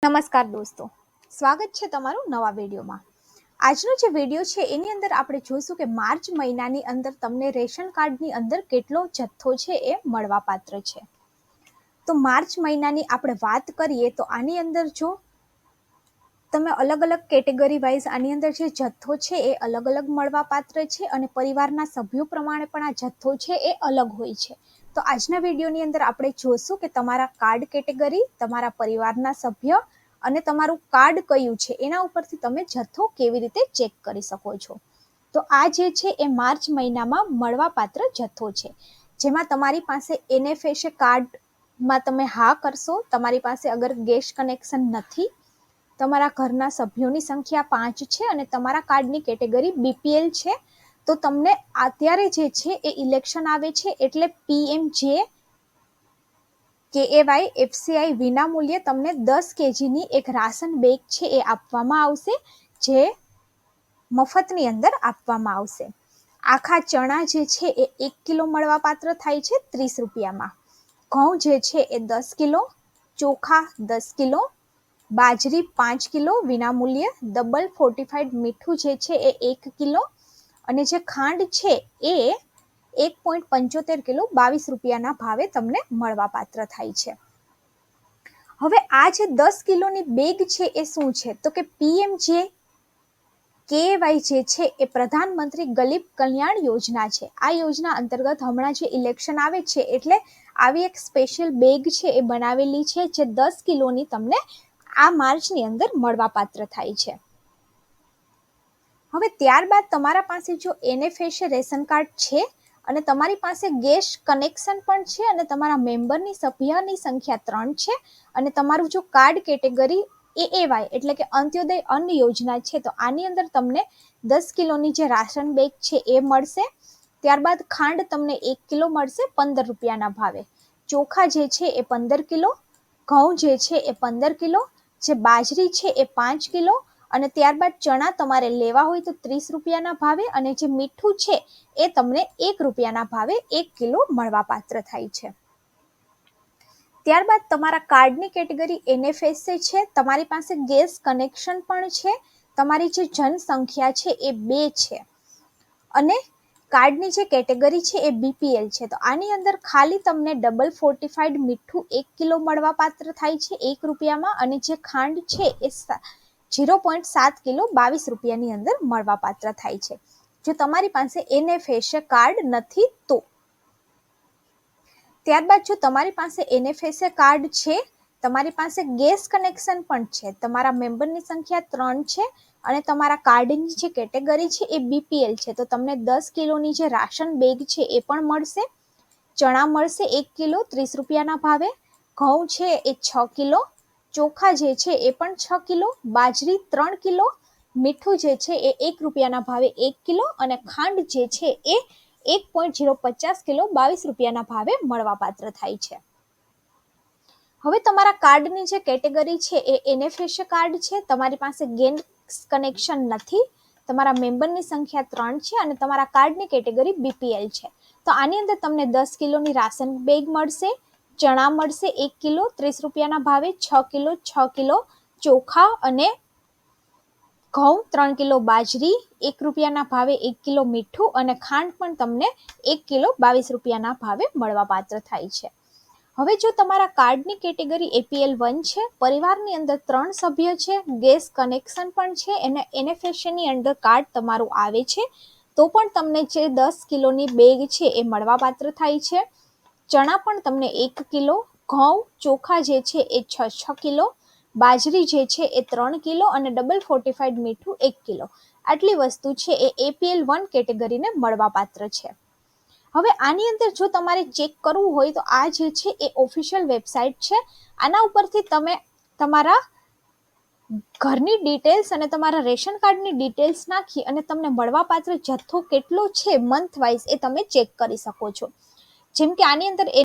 નમસ્કાર દોસ્તો, સ્વાગત છે તમારું નવા વિડીયોમાં। આજનો જે વિડીયો છે એની અંદર આપણે જોઈશું કે માર્ચ મહિનાની અંદર તમને રેશન કાર્ડની અંદર કેટલો જથ્થો છે એ મળવાપાત્ર છે। તો માર્ચ મહિનાની આપણે વાત કરીએ તો આની અંદર જો તમે અલગ અલગ કેટેગરી વાઇઝ આની અંદર જે જથ્થો છે એ અલગ અલગ મળવાપાત્ર છે અને પરિવારના સભ્યો પ્રમાણે પણ આ જથ્થો છે એ અલગ હોય છે। તો આજના વિડીયોની અંદર આપણે જોઈશું કે તમારા કાર્ડ કેટેગરી, તમારા પરિવારના સભ્ય અને તમારું કાર્ડ કયું છે એના ઉપરથી તમે જથ્થો કેવી રીતે ચેક કરી શકો છો। તો આ જે છે એ માર્ચ મહિનામાં મળવાપાત્ર જથ્થો છે, જેમાં તમારી પાસે NFSA કાર્ડમાં તમે હા કરશો, તમારી પાસે અગર ગેસ કનેક્શન નથી, તમારા ઘરના સભ્યોની સંખ્યા 5 છે અને તમારા કાર્ડની કેટેગરી BPL છે, તો તમને અત્યારે જે છે એ ઇલેક્શન આવે છે એટલે PMJKAY FCI વિના મૂલ્યે તમને 10 kgની એક રાશન બેગ છે એ આપવામાં આવશે, જે મફતની અંદર આપવામાં આવશે। આખા ચણા જે છે એ 1 કિલો મળવાપાત્ર થાય છે 30 રૂપિયામાં, ઘઉં જે છે એ 10 કિલો, ચોખા 10 કિલો, બાજરી 5 કિલો વિના મૂલ્યે, ડબલ ફોર્ટિફાઈડ મીઠું જે છે એ 1 કિલો અને જે ખાંડ છે એ 1.75 કિલો 22 રૂપિયાના ભાવે તમને મળવાપાત્ર થાય છે। હવે આ જે 10 કિલોની બેગ છે એ શું છે, તો કે PMJKAY જે છે એ પ્રધાનમંત્રી ગરીબ કલ્યાણ યોજના છે। આ યોજના અંતર્ગત હમણાં જે ઇલેક્શન આવે છે એટલે આવી એક સ્પેશિયલ બેગ છે એ બનાવેલી છે, જે 10 કિલોની તમને આ માર્ચની અંદર મળવાપાત્ર થાય છે। હવે ત્યારબાદ તમારા પાસે જો NFSA રેશન કાર્ડ છે અને તમારી પાસે ગેસ કનેક્શન પણ છે અને તમારા મેમ્બરની સભ્યની સંખ્યા 3 છે અને તમારું જો કાર્ડ કેટેગરી AAY એટલે કે અંત્યોદય અન્ન યોજના છે, તો આની અંદર તમને 10 કિલોની જે રાશન બેગ છે એ મળશે। ત્યારબાદ ખાંડ તમને 1 કિલો મળશે 15 રૂપિયાના ભાવે, ચોખા જે છે એ 15 કિલો, ઘઉં જે છે એ 15 કિલો, જે બાજરી છે એ 5 કિલો અને ત્યારબાદ ચણા તમારે લેવા હોય તો 30 રૂપિયાના ભાવે અને જે મીઠું છે એ તમને 1 રૂપિયાના ભાવે 1 કિલો મળવાપાત્ર થાય છે। ત્યારબાદ તમારા કાર્ડની કેટેગરી NFSA છે, તમારી પાસે ગેસ કનેક્શન પણ છે, તમારી જે જનસંખ્યા છે એ 2 છે અને કાર્ડની જે કેટેગરી છે એ BPL છે, તો આની અંદર ખાલી તમને ડબલ ફોર્ટિફાઈડ મીઠું 1 કિલો મળવાપાત્ર થાય છે 1 રૂપિયામાં અને જે ખાંડ છે એ 0.7 કિલો 22 રૂપિયાની અંદર મળવાપાત્ર થાય છે, જો તમારી પાસે NFSA કાર્ડ નથી તો। ત્યારબાદ જો તમારી પાસે NFSA કાર્ડ છે, તમારી પાસે ગેસ કનેક્શન પણ છે, તમારા મેમ્બરની સંખ્યા 3 છે અને તમારા કાર્ડની જે કેટેગરી છે એ BPL છે, તો તમને 10 કિલોની જે રાશન બેગ છે એ પણ મળશે, ચણા મળશે 1 કિલો 30 રૂપિયાના ભાવે, ઘઉં છે એ 6 કિલો, ચોખા જે છે એ પણ 6 કિલો, બાજરી 3 કિલો, મીઠું જે છે એ 1 રૂપિયાના ભાવે 1 કિલો અને ખાંડ જે છે એ 1.050 કિલો 22 રૂપિયાના ભાવે મળવાપાત્ર થાય છે। હવે તમારા કાર્ડની જે કેટેગરી છે એ NFSA કાર્ડ છે, તમારી પાસે ગેસ કનેક્શન નથી, તમારા મેમ્બરની સંખ્યા 3 છે અને તમારા કાર્ડની કેટેગરી BPL છે, તો આની અંદર તમને 10 કિલોની રાશન બેગ મળશે, ચણા મળશે 1 કિલો 30 રૂપિયાના ભાવે, 6 કિલો ચોખા અને ઘઉં 3 કિલો, બાજરી 1 રૂપિયાના ભાવે 1 કિલો મીઠું અને ખાંડ પણ તમને 1 કિલો 22 રૂપિયાના ભાવે મળવાપાત્ર થાય છે। હવે જો તમારા કાર્ડની કેટેગરી APL1 છે, પરિવારની અંદર 3 સભ્ય છે, ગેસ કનેક્શન પણ છે અને NFSAની અંદર કાર્ડ તમારું આવે છે, તો પણ તમને જે 10 કિલોની બેગ છે એ મળવાપાત્ર થાય છે। ચણા પણ તમને 1 કિલો, ઘઉં ચોખા જે છે એ 6 કિલો, બાજરી જે છે એ 3 કિલો અને ડબલ ફોર્ટિફાઈડ મીઠું 1 કિલો, આટલી વસ્તુ છે એ APL1 કેટેગરીને મળવાપાત્ર છે। હવે આની અંદર જો તમારે ચેક કરવું હોય તો આ જે છે એ ઓફિશિયલ વેબસાઇટ છે, આના ઉપરથી તમે તમારા ઘરની ડિટેલ્સ અને તમારા રેશન કાર્ડની ડિટેલ્સ નાખી અને તમને મળવાપાત્ર જથ્થો કેટલો છે મંથ વાઇઝ એ તમે ચેક કરી શકો છો। જેમ કે આની અંદર